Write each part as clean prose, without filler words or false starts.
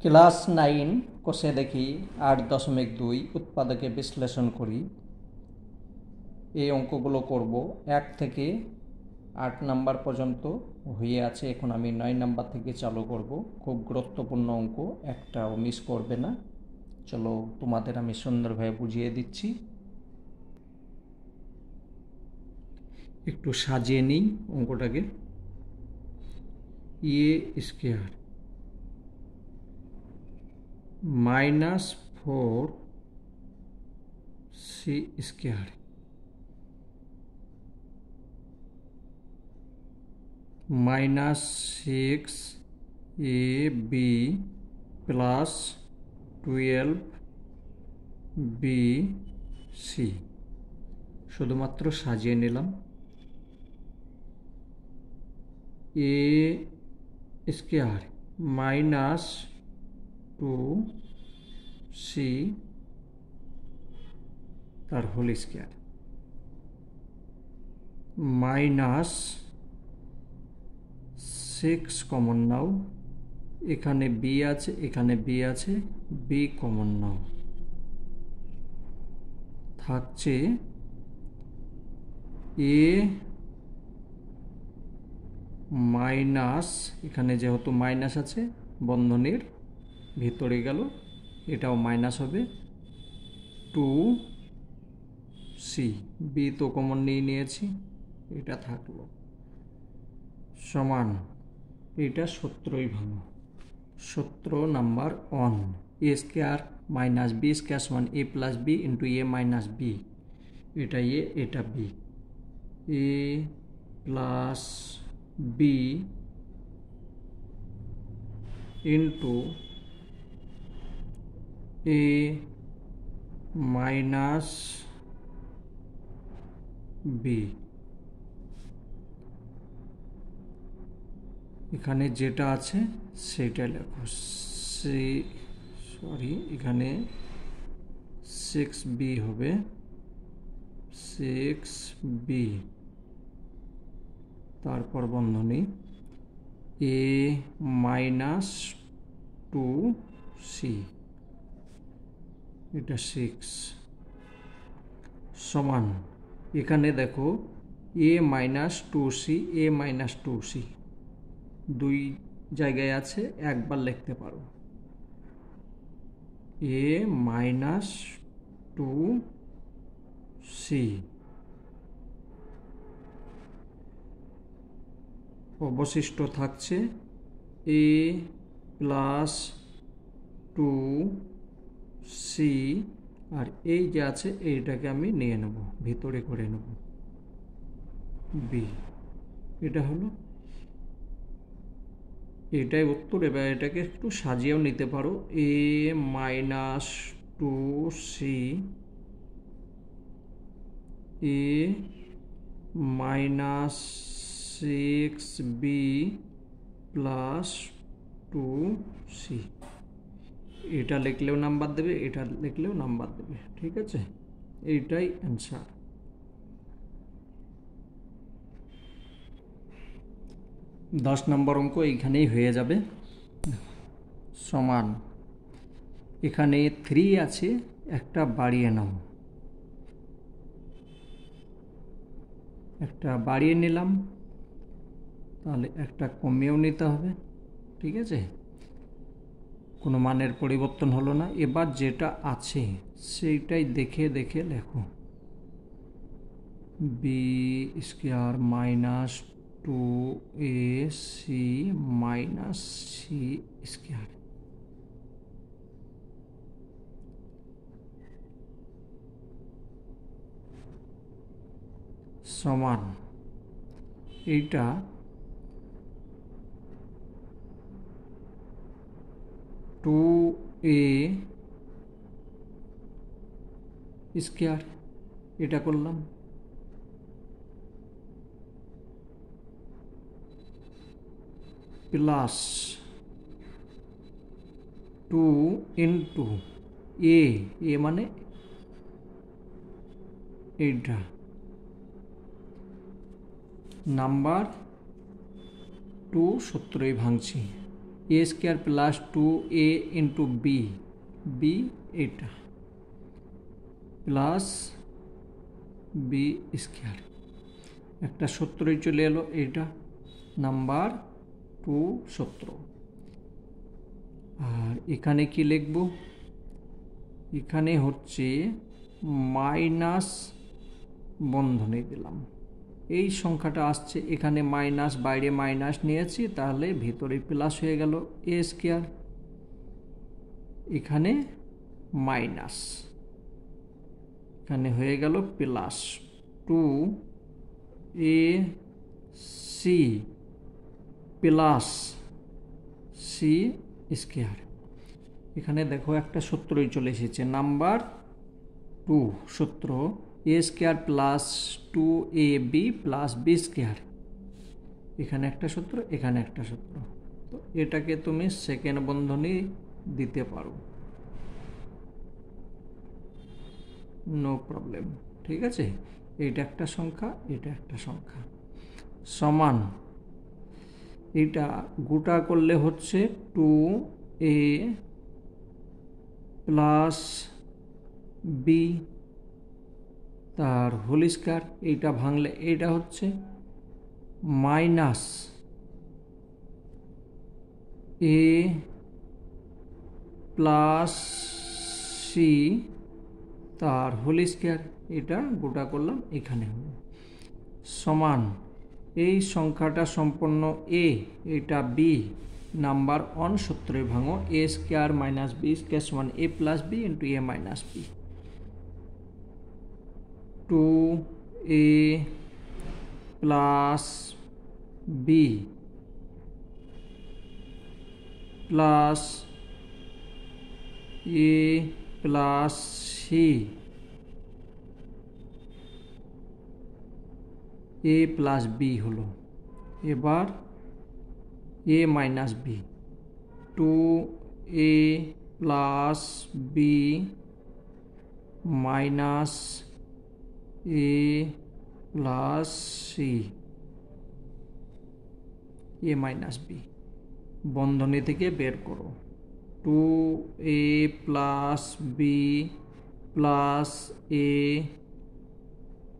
Class 9 কোষে দেখি 8.2 উৎপাদকে বিশ্লেষণ করি। এই অঙ্কগুলো করব 1 থেকে 8 নাম্বার পর্যন্ত হয়ে আছে। এখন আমি 9 নাম্বার থেকে চালু করব। খুব গুরুত্বপূর্ণ অঙ্ক, একটাও মিস করবে না। চলো তোমাদের আমি সুন্দরভাবে বুঝিয়ে দিচ্ছি। একটু সাজিয়ে নিই অঙ্কটাকে। A square -4 C square -6 ab plus 12 bc শুধুমাত্র সাজিয়ে নিলাম। এ স্কয়ার -2c তার হোল স্কয়ার -6 কমন নাও, এখানে বি আছে, এখানে বি আছে, বি কমন নাও, থাকছে এ মাইনাস, এখানে যেহেতু মাইনাস আছে বন্ধনীর ভিতরে গেল, এটাও মাইনাস হবে 2c, বি তো কমন নিয়েছি, এটা থাকলো সমান, এটা সূত্রই ভাঙো। সূত্র নাম্বার 1, এ স্কয়ার মাইনাস বি স্কয়ার সমান A plus B into A minus B, এটা এ এটা B, A plus B into A minus B, এখানে যেটা আছে সেটা লেখো। এখানে 6b হবে, 6b, তারপর বন্ধনী এ মাইনাস 2c, এটা 6 সমান, এখানে দেখো এ মাইনাস 2c, এ মাইনাস 2c দুই জায়গায় আছে, একবার লিখতে পারো এ মাইনাস 2c, অবশিষ্ট থাকছে এ প্লাস 2c, আর এই যে আছে এইটাকে আমি নিয়ে নেব, ভিতরে করে নেব বি, এটা হলো, এটাই উত্তর। এবার এটাকে একটু সাজিয়েও নিতে পারো, এ মাইনাস 2c, এ মাইনাস 6b প্লাস 2c, এটা লিখলেও নাম্বার দেবে, এটা লিখলেও নাম্বার দেবে, ঠিক আছে? এইটাই অ্যান্সার। 10 নম্বর অঙ্ক এইখানেই হয়ে যাবে। সমান, এখানে 3 আছে, একটা বাড়িয়ে নাও, একটা বাড়িয়ে নিলাম, তাহলে একটা কমিয়েও নিতে হবে, ঠিক আছে? কোনো মানের পরিবর্তন হলো না। এবার যেটা আছে সেইটাই দেখে দেখে লেখো, B square minus 2ac minus C square সমান, এইটা 2a স্কয়ার, এটা করলাম প্লাস 2 ইন্টু এ, এ মানে এইটা নাম্বার 2 সূত্রই ভাঙছি, A square plus 2a into B, B এটা প্লাস বি স্কোয়ার, একটা সূত্রই চলে এলো, এইটা নাম্বার 2 সূত্র। আর এখানে কি লিখব, এখানে হচ্ছে মাইনাস বন্ধনী দিলাম, এই সংখ্যাটা আসছে এখানে মাইনাস, বাইরে মাইনাস নিয়েছি, তাহলে ভিতরে প্লাস হয়ে গেল এ স্কোয়ার, এখানে মাইনাস, এখানে হয়ে গেল plus 2ac plus C square. এখানে দেখো একটা সূত্রই চলে এসেছে, নাম্বার 2 সূত্র, A square plus 2ab plus B square, এখানে একটা সূত্র, এখানে একটা সূত্র। তো এটাকে তুমি সেকেন্ড বন্ধনী দিতে পারো, নো প্রবলেম, ঠিক আছে। এইটা একটা সংখ্যা, এটা একটা সংখ্যা, সমান এটা গোটা করলে হচ্ছে 2a প্লাস বি তার হোল স্কয়ার, এইটা ভাঙলে এইটা হচ্ছে মাইনাস এ প্লাস সি তার হোল স্কয়ার, এটা গোটা করলাম এখানে হলো, সমান এই সংখ্যাটা সম্পূর্ণ এ, এটা বি, নাম্বার 1 সূত্রে ভাঙো, A square minus B square সমান A plus B into A minus B, 2a plus B plus A plus C, A plus B হলো, এবার A minus B, 2a plus B minus A plus C, A minus B বন্ধনী থেকে বের করো, 2a plus B plus A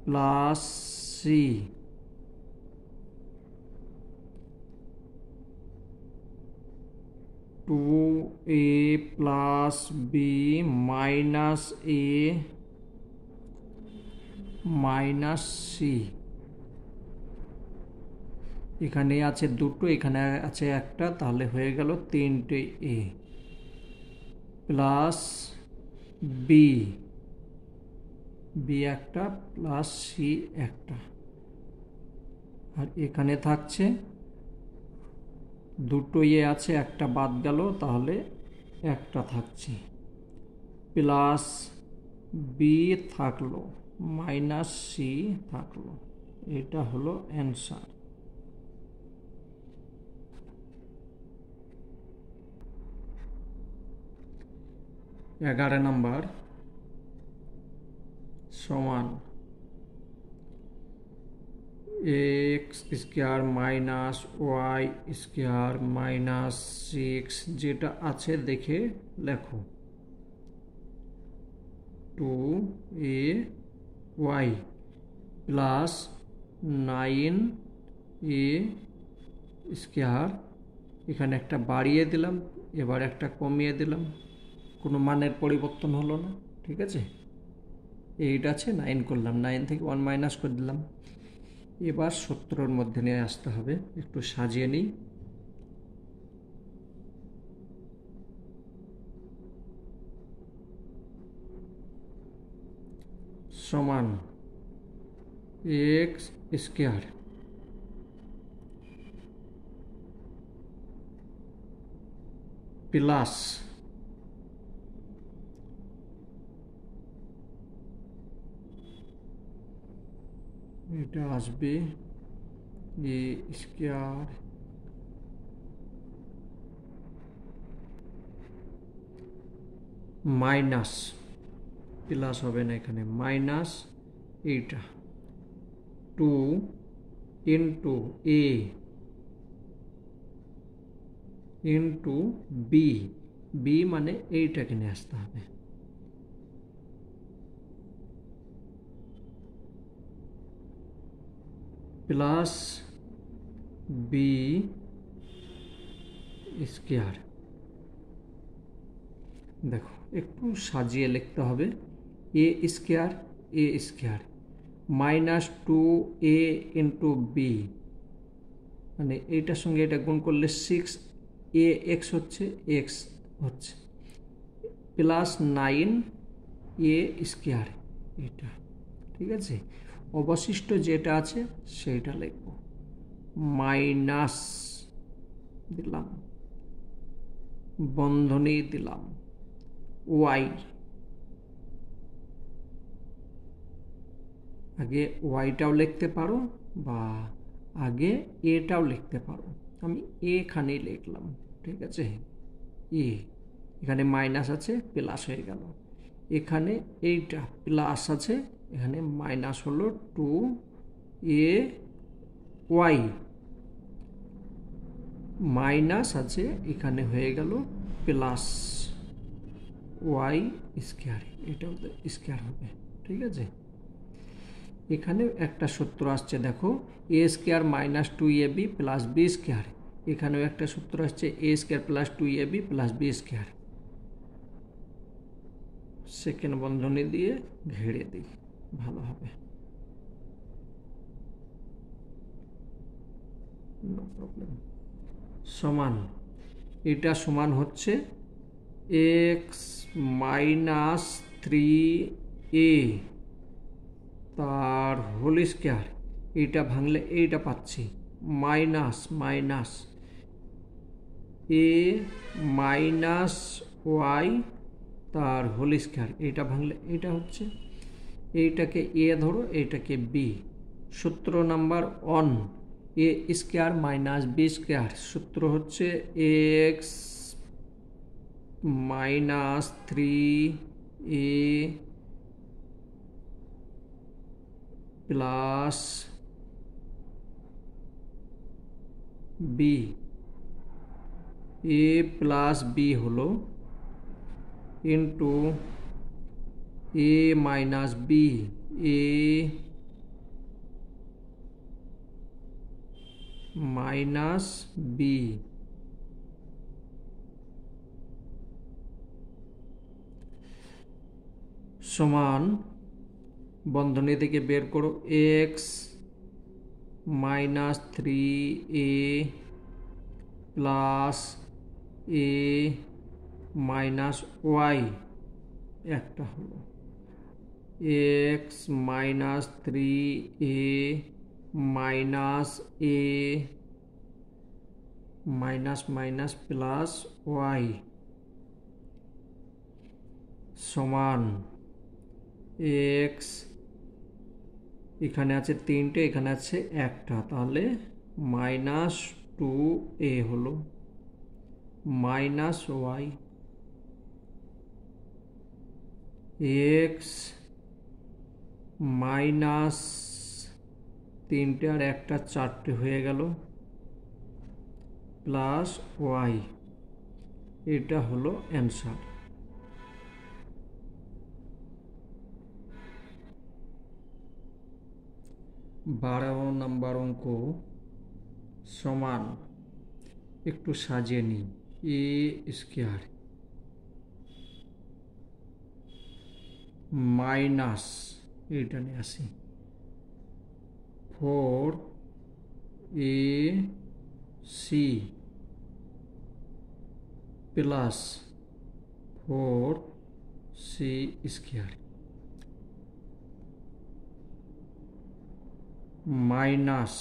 plus C, 2a plus B minus A minus C, এখানে আছে দুটো, এখানে আছে একটা, তাহলে হয়ে গেল 3টে এ প্লাস বি, বি একটা প্লাস সি একটা, আর এখানে থাকছে দুটো এ আছে, একটা বাদ গেল, তাহলে একটা থাকছে, প্লাস বি থাকলো মাইনাস সি থাকলো, এটা হলো অ্যান্সার। 11 নাম্বার সমান X square minus Y square minus 6, যেটা আছে দেখে লেখো, 2ay প্লাস 9a স্কোয়ার, এখানে একটা বাড়িয়ে দিলাম, এবার একটা কমিয়ে দিলাম, কোনো মানের পরিবর্তন হলো না, ঠিক আছে। 8 আছে, 9 করলাম, 9 থেকে 1 মাইনাস করে দিলাম। এবার সূত্রের মধ্যে নিয়ে আসতে হবে, একটু সাজিয়ে নিই, সমান এক্স স্কোয়ার প্লাস এটা আসবে এ স্কোয়ার মাইনাস, প্লাস হবে না এখানে, মাইনাস এইটা 2 into A into B, B মানে এইটাকে নিয়ে আসতে হবে, প্লাস বি স্কোয়ার। দেখো একটু সাজিয়ে লিখতে হবে, A square A square minus 2a into B, মানে এইটার সঙ্গে এটা গুণ করলে 6ax হচ্ছে, এক্স হচ্ছে, প্লাস 9a স্কোয়ার, এটা ঠিক আছে। অবশিষ্ট যেটা আছে সেইটা লিখব, মাইনাস দিলাম, বন্ধনী দিলাম, ওয়াই, আগে ওয়াইটাও লিখতে পারো বা আগে এটাও লিখতে পারো, আমি এখানেই লিখলাম, ঠিক আছে। এ এখানে মাইনাস আছে, প্লাস হয়ে গেল, এখানে এইটা প্লাস আছে, এখানে মাইনাস হলো 2a ওয়াই, মাইনাস আছে, এখানে হয়ে গেল প্লাস ওয়াই স্কোয়ার, এটাও স্কোয়ার হবে, ঠিক আছে। এখানে একটা সূত্র আসছে, দেখো A square minus 2ab plus B square, এখানেও একটা সূত্র আসছে A square plus 2ab plus B square, second বন্ধনী দিয়ে ঘেরে দিই, ভালো হবে, নো প্রবলেম। সমান, এটা সমান হচ্ছে এক্স মাইনাস 3a তার হোল স্কোয়ার, এইটা ভাঙলে এইটা পাচ্ছি, minus minus A minus Y তার হোল স্কোয়ার, এইটা ভাঙলে এইটা হচ্ছে, এইটাকে এ ধরো, এইটাকে বি, সূত্র number 1 A square minus B square, সূত্র হচ্ছে X minus 3a plus B, A plus B হলো into A minus B, A minus B, সমান, বন্ধনী থেকে বের করো, X minus 3a plus A minus Y, একটা হলো X minus 3a minus A minus minus plus Y সমান X, এখানে আছে 3টে, এখানে আছে একটা, তাহলে মাইনাস 2a হলো মাইনাস ওয়াই, এক্স মাইনাস 3টে আর একটা 4টে হয়ে গেল প্লাস ওয়াই, এটা হলো অ্যান্সার। 12 নম্বর অঙ্ক সমান, একটু সাজিয়ে নিই, এ স্কোয়ার মাইনাস, এইটা নিয়ে আসি, 4ac plus 4c square minus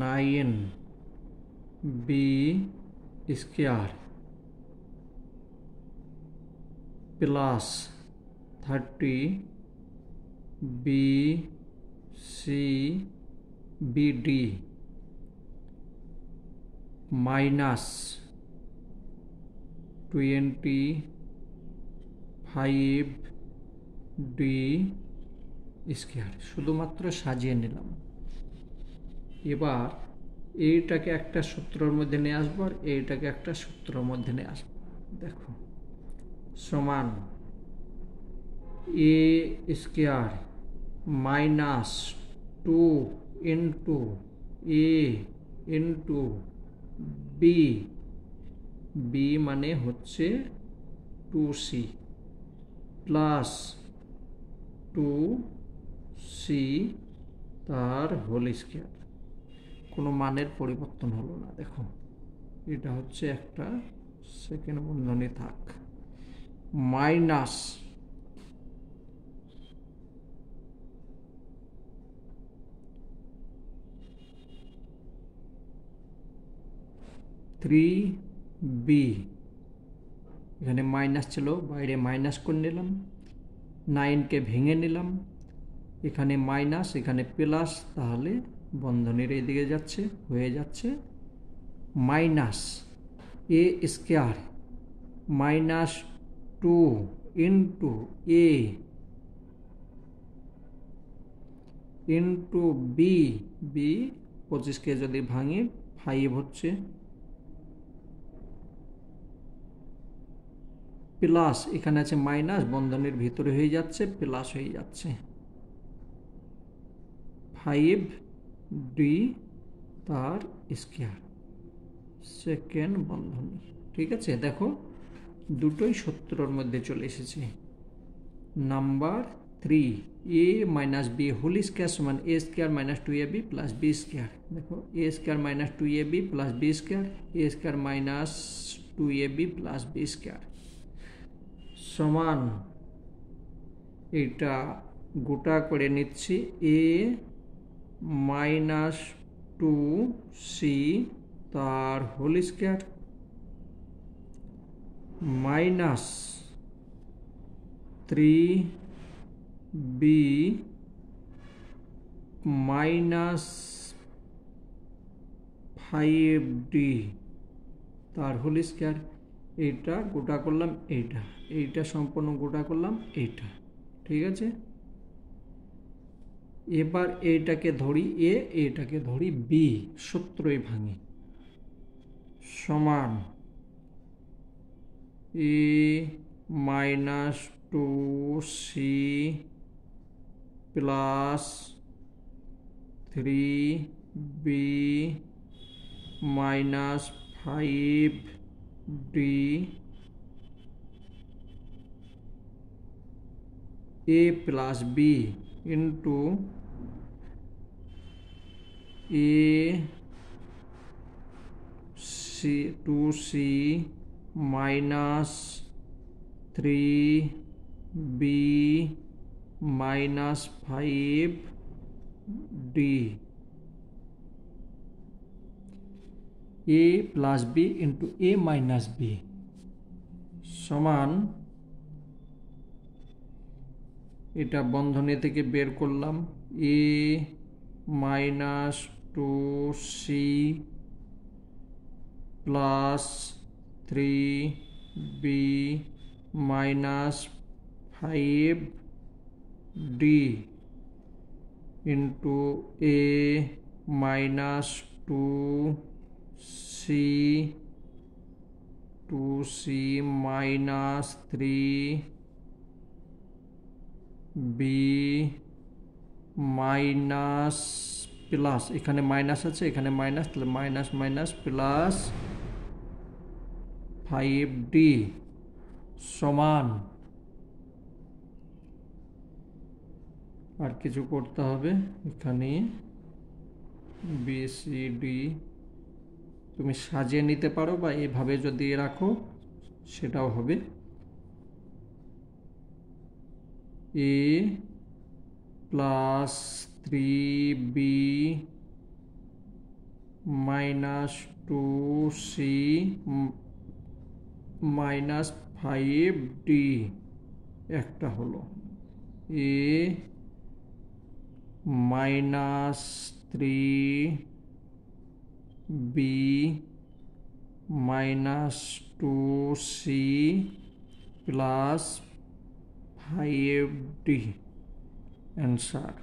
9b square plus 30bc/bd minus 25d square, শুধুমাত্র সাজিয়ে নিলাম। এবার এইটাকে একটা সূত্রের মধ্যে নিয়ে আসবো আর এইটাকে একটা সূত্রের মধ্যে নিয়ে আসবো। দেখো সমান A square minus 2 into A into B, B মানে হচ্ছে 2c প্লাস 2c তার হোল স্কোয়ার। কোনো মানের পরিবর্তন হলো না। দেখো এটা হচ্ছে একটা সেকেন্ড বন্ধনী থাক, মাইনাস থ্রি বি, এখানে মাইনাস ছিল বাইরে মাইনাস করে নিলাম, 9কে ভেঙে নিলাম, এখানে মাইনাস এখানে প্লাস, তাহলে বন্ধনীর এইদিকে যাচ্ছে, হয়ে যাচ্ছে minus A square minus 2 into A into B, B 25কে যদি ভাঙি 5 হচ্ছে, প্লাস এখানে আছে মাইনাস, বন্ধনীর ভিতরে হয়ে যাচ্ছে প্লাস হয়ে যাচ্ছে 5d তার স্কোয়ার সেকেন্ড বন্ধনী। ঠিক আছে, দেখো দুটোই সূত্রের মধ্যে চলে এসেছে। Number 3 A minus B whole square সমান A square minus 2ab plus B square. দেখো A square minus 2ab plus B square, A square minus 2ab plus B square সমান, এটা গোটা করে নিচ্ছি, এ মাইনাস 2c তার whole square minus 3b minus 5d তার whole square. এইটা গোটা করলাম, এইটা সম্পূর্ণ গোটা করলাম এইটা। ঠিক আছে, এবার এইটাকে ধরি এ, এইটাকে ধরি বি, সূত্রই ভাঙি, সমান A minus 2c plus 3b minus 5d a plus B into a 2c minus 3b minus 5d a plus B into a minus B সমান, এটা বন্ধনী থেকে বের করলাম, A minus 2c plus 3b minus 5d into A minus 2c minus 3b minus plus, এখানে minus আছে এখানে minus, তাহলে মাইনাস মাইনাস প্লাস 5d সমান, আর কিছু করতে হবে, এখানে BCD তুমি সাজিয়ে নিতে পারো বা এভাবে যদি রাখো সেটাও হবে। A plus 3B minus 2C minus 5D একটা হলো, A minus 3B minus 2C plus 5D answer.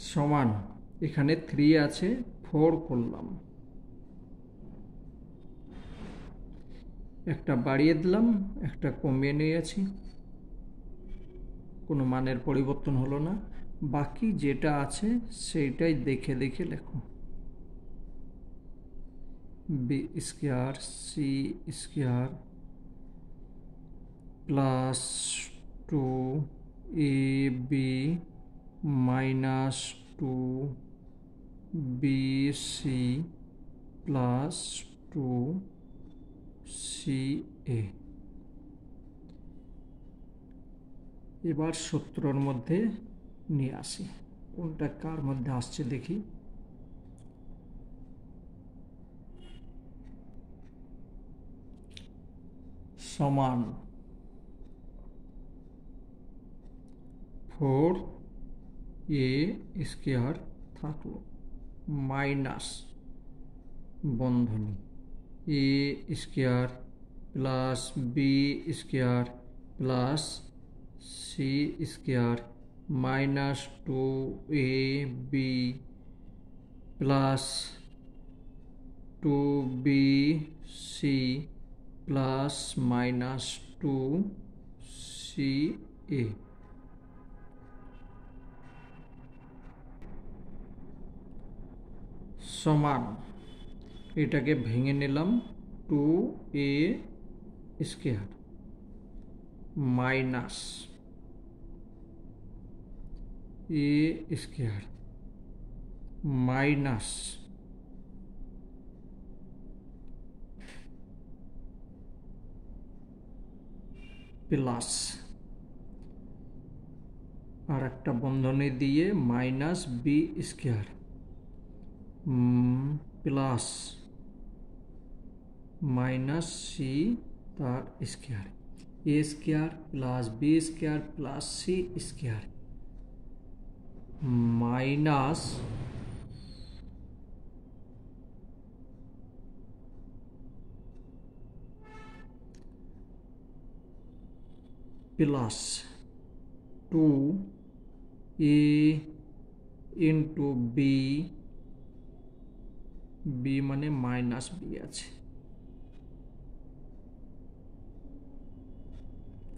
সমান এখানে 3 আছে 4 করলাম, একটা বাড়িয়ে দিলাম একটা কমিয়ে নিয়েছি, কোনো মানের পরিবর্তন হলো না। বাকি যেটা আছে সেইটাই দেখে দেখে লেখো। B square C square plus 2ab minus 2bc plus 2ca। এবার সূত্রর মধ্যে নিয়ে আসি, কোনটা কার মধ্যে আসছে দেখি। সমান 4a স্কোয়ার থাকলো মাইনাস বন্ধনী A square plus B square plus C square minus 2ab plus 2bc plus minus 2ca। সমান এটাকে ভেঙে নিলাম 2a square minus a square minus plus আর একটা বন্ধনী দিয়ে minus B square plus minus C তার square A square plus B square plus C square minus plus 2a into B, B মানে মাইনাস বি আছে,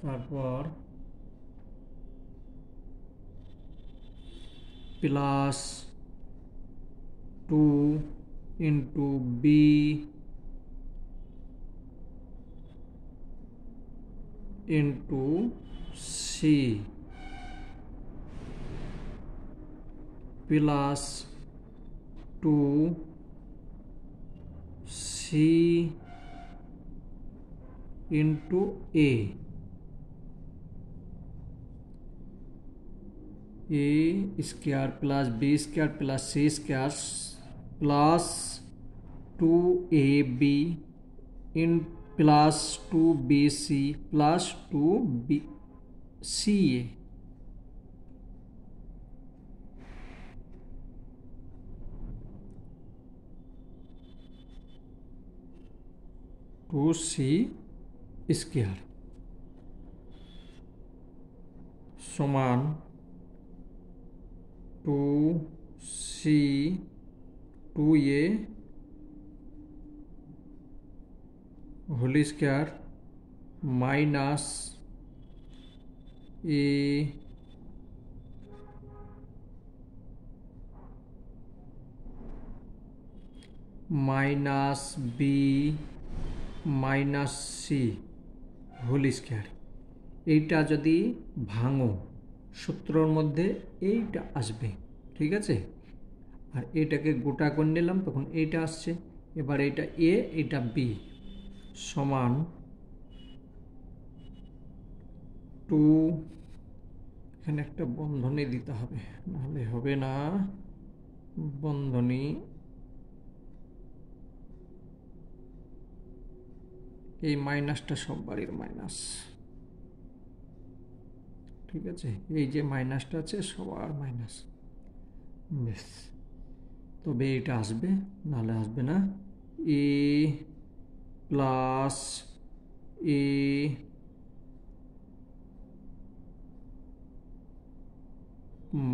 তারপর plus 2 into B into C plus 2c into এ square plus B square plus C square plus 2ab ইন plus 2bc plus 2ca। 2c square সমান 2c 2a whole square minus a minus B minus C whole square. এইটা যদি ভাঙো সূত্রর মধ্যে এইটা আসবে, ঠিক আছে। আর এটাকে গোটা করে নিলাম তখন এইটা আসছে। এবার এটা এ এটা বি সমান 2, এখানে একটা বন্ধনী দিতে হবে নাহলে হবে না, বন্ধনী এই মাইনাসটা সব বাড়ির মাইনাস, ঠিক আছে। এই যে মাইনাসটা আছে সবার মাইনাস, বেশ। তবে এটা আসবে নাহলে আসবে না। A plus A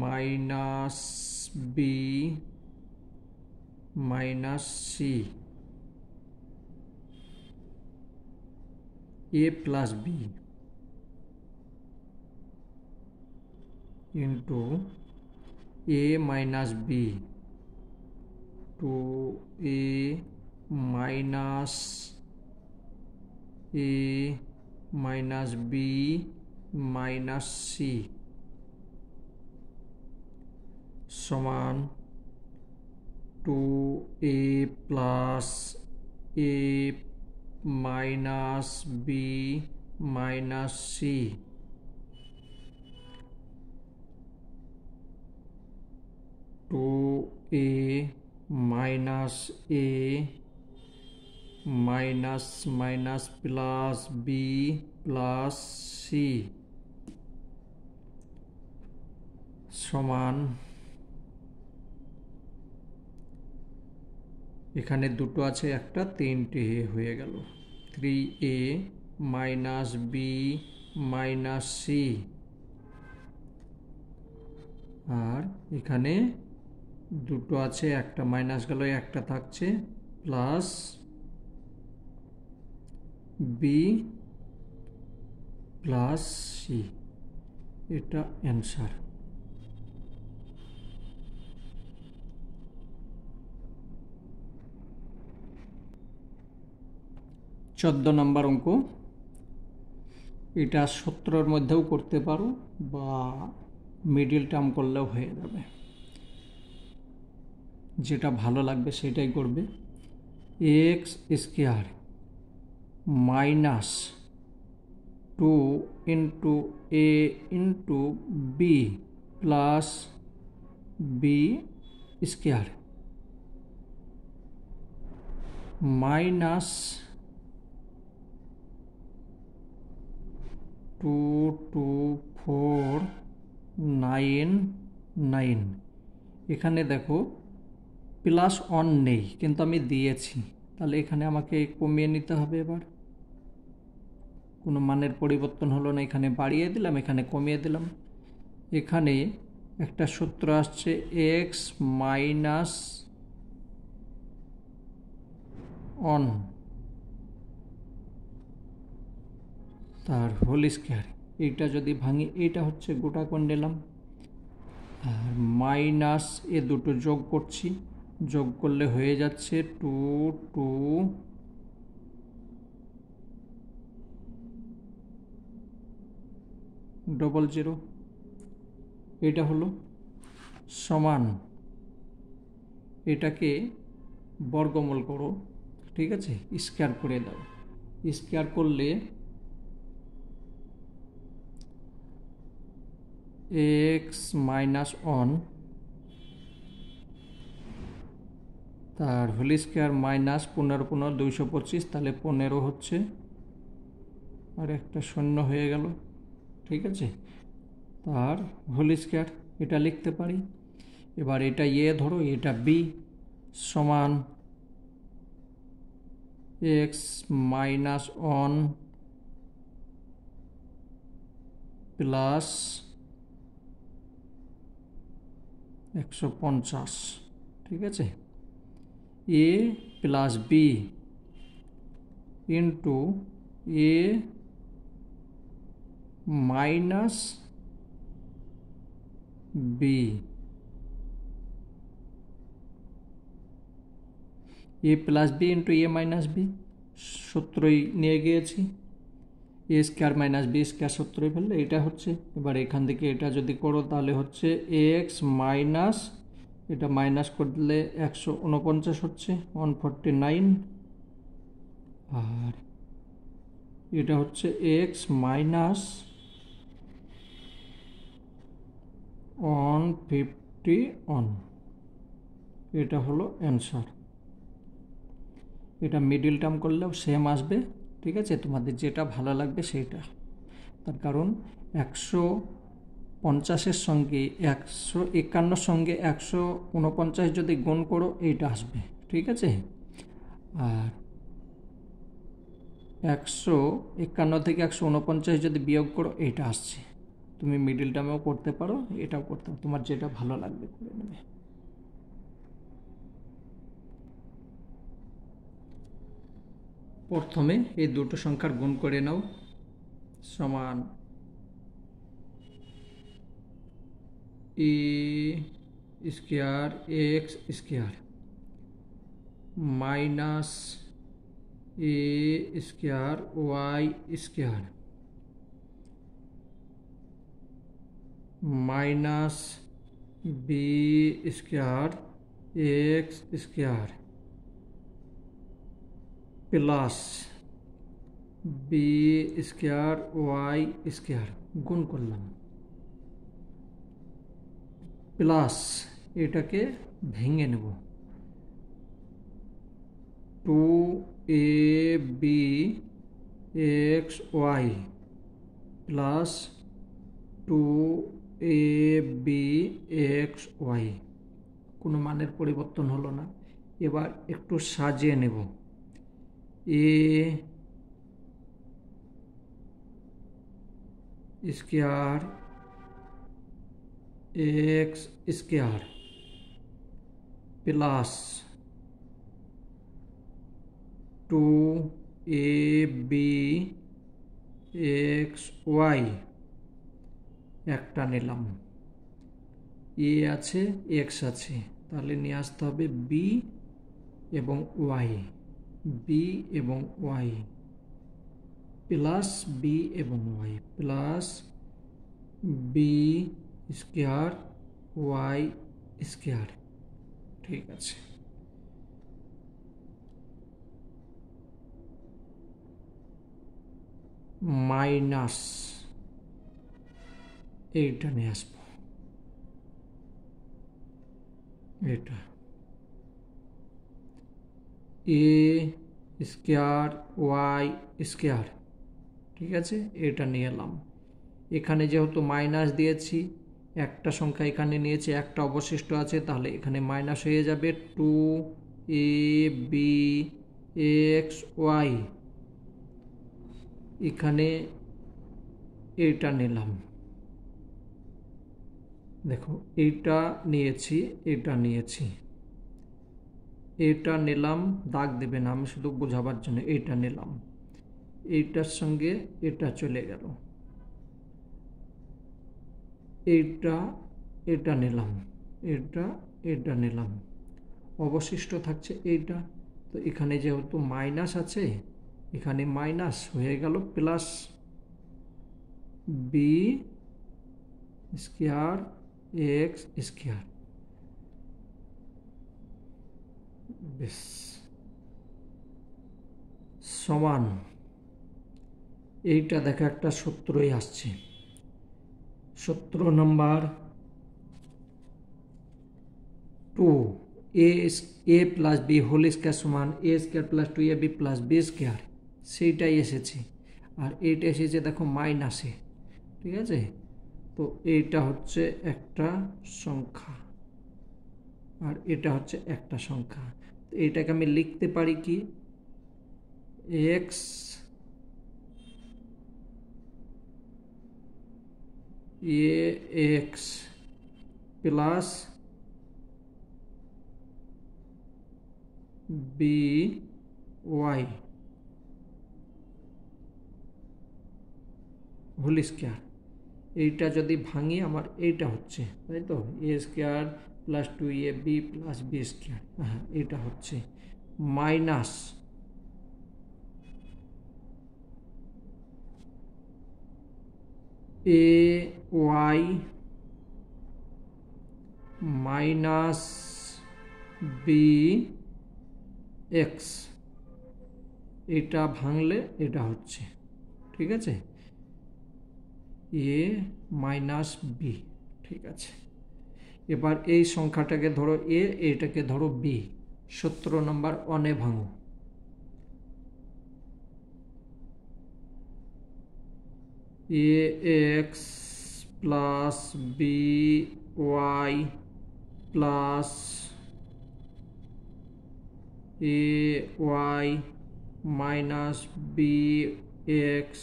minus B minus C A plus B into A minus B two A minus B minus C সমান 2a plus A minus B minus C two A minus A minus minus plus B plus C সমান এখানে দুটো আছে একটা তিনটে হয়ে গেল 3a minus B minus C আর এখানে দুটো আছে একটা মাইনাস গেল একটা থাকছে প্লাস বি প্লাস সি এটা অ্যান্সার। চোদ্দ নম্বর অঙ্ক, এটা সূত্রের মধ্যেও করতে পারো বা মিডিল টার্ম করলেও হয়ে যাবে, যেটা ভালো লাগবে সেটাই করবে। X square minus 2 into A into B plus B square minus 2 2 4 9 9। এখানে দেখো প্লাস 1 নেই কিন্তু আমি দিয়েছি, তাহলে এখানে আমাকে কমিয়ে নিতে হবে। এবার কোনো মানের পরিবর্তন হলো না, এখানে বাড়িয়ে দিলাম এখানে কমিয়ে দিলাম। এখানে একটা সূত্র আসছে এক্স মাইনাস 1 তার হোল স্কোয়ার, এইটা যদি ভাঙি এইটা হচ্ছে গোটা করে নিলাম, আর মাইনাস এ দুটো যোগ করছি, যোগ করলে হয়ে যাচ্ছে 2 2 00। এটা হলো সমান, এটাকে বর্গমূল করো, ঠিক আছে, স্কোয়ার করে দাও। স্কোয়ার করলে এক্স মাইনাস 1 তার হোল স্কোয়ার মাইনাস 15 15 225, তাহলে 15 হচ্ছে, আর একটা শূন্য হয়ে গেল, ঠিক আছে, তার হোল স্কোয়ার এটা লিখতে পারি। এবার এটা এ ধরো, এটা বি, সমান এক্স মাইনাস 1 প্লাস 150, ঠিক আছে, এ plus B into A minus B, A plus B into A minus B সূত্রই নিয়ে গিয়েছি, এ স্কোয়ার মাইনাস বি স্কোয়ার সূত্রই ফেললে এটা হচ্ছে। এবার এখান থেকে এটা যদি করো তাহলে হচ্ছে এক্স মাইনাস, এটা মাইনাস করলে 149 হচ্ছে 149, আর এটা হচ্ছে এক্স মাইনাস 151, এটা হলো অ্যান্সার। এটা মিডিল টার্ম করলেও সেম আসবে, ঠিক আছে, তোমাদের যেটা ভালো লাগবে সেটা। তার কারণ 150-এর সঙ্গে 151 সঙ্গে 149 যদি গুণ করো এইটা আসবে, ঠিক আছে, আর 151 থেকে 149 যদি বিয়োগ করো এইটা আসছে। তুমি মিডিল টার্মেও করতে পারো, এটাও করতে পারো, তোমার যেটা ভালো লাগবে করে নেবে। প্রথমে এই দুটো সংখ্যার গুণ করে নাও, সমান A square X square minus A square Y square minus B square X square plus B square Y square গুণ করলাম, প্লাস এটাকে ভেঙে নেব, 2ab xy plus 2ab xy, কোনো মানের পরিবর্তন হলো না। এবার একটু সাজিয়ে নেব, A square X square plus 2ab xy একটা নিলাম, এ আছে এক্স আছে, তাহলে নিয়ে আসতে হবে বি এবং ওয়াই, বি এবং ওয়াই প্লাস বি এবং Y plus B square Y square. ঠিক আছে, মাইনাস এইটা নিয়ে আসবো, এটা এ স্কোয়ার ওয়াই স্কোয়ার। ঠিক আছে, এটা নিয়ে এলাম, এখানে যেহেতু মাইনাস দিয়েছি, একটা সংখ্যা এখানে নিয়েছি, একটা অবশিষ্ট আছে, তাহলে এখানে মাইনাস হয়ে যাবে, 2ab xy, এখানে এটা নিলাম, দেখো এইটা নিয়েছি, এটা নিয়েছি, এটা নিলাম, দাগ দেবে না, আমি শুধু বোঝাবার জন্য এটা নিলাম, এইটার সঙ্গে এটা চলে গেল, এইটা এটা নিলাম, এটা এটা নিলাম, অবশিষ্ট থাকছে এইটা। তো এখানে যেহেতু মাইনাস আছে, এখানে মাইনাস হয়ে গেল plus B square X square, বেশ সমান, এইটা দেখো একটা সূত্রই আসছে, সূত্র number 2, A plus B whole square সমান A square plus 2ab plus B square, সেইটাই এসেছে, আর এইটা এসেছে দেখো মাইনাসে। ঠিক আছে, তো এইটা হচ্ছে একটা সংখ্যা আর এটা হচ্ছে একটা সংখ্যা, তো এইটাকে আমি লিখতে পারি কি, x x plus b y whole square, এইটা যদি ভাঙি আমার এইটা হচ্ছে, তাই তো, a square plus 2ab plus B square, হ্যাঁ এটা হচ্ছে minus a y minus b x, এটা ভাঙলে এটা হচ্ছে। ঠিক আছে, এ মাইনাস বি। ঠিক আছে, এবার এই সংখ্যাটাকে ধরো এ, এইটাকে ধরো বি, সূত্র নাম্বার 1 ভাঙো, a x plus b y plus a y minus b x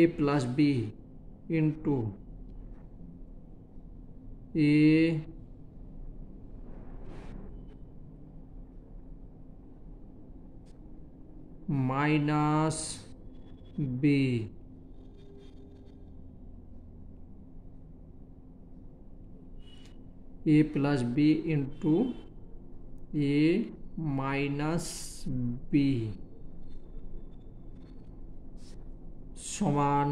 a plus b into a minus b a plus B into A minus B সমান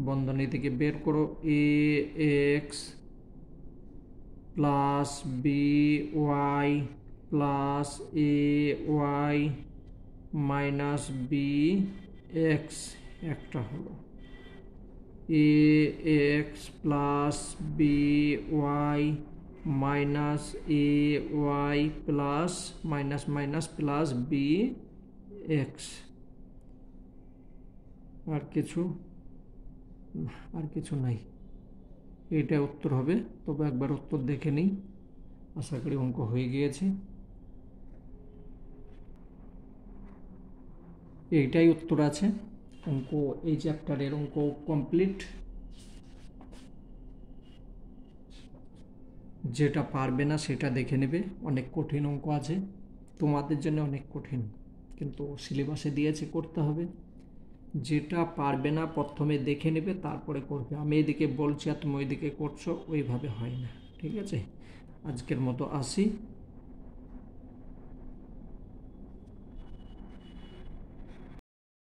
বন্ধনী থেকে বের করো a x plus b y plus a y minus b x একটা হলো a x plus b y minus a y plus minus minus plus b x আর কিছু নাই। এটা উত্তর হবে। তবে একবার উত্তর দেখে নিই, আশা করি অঙ্ক হয়ে গিয়েছে। এইটাই উত্তর আছে। অঙ্ক এই চ্যাপ্টারের অঙ্ক কমপ্লিট। যেটা পারবে না সেটা দেখে নেবে, অনেক কঠিন অঙ্ক আছে, তোমাদের জন্য অনেক কঠিন, কিন্তু সিলেবাসে দিয়েছে করতে হবে। যেটা পারবে না প্রথমে দেখে নেবে, তারপরে করবে। আমি এদিকে বলছি আর তুমি ওইদিকে করছো, ওইভাবে হয় না। ঠিক আছে, আজকের মতো আসি।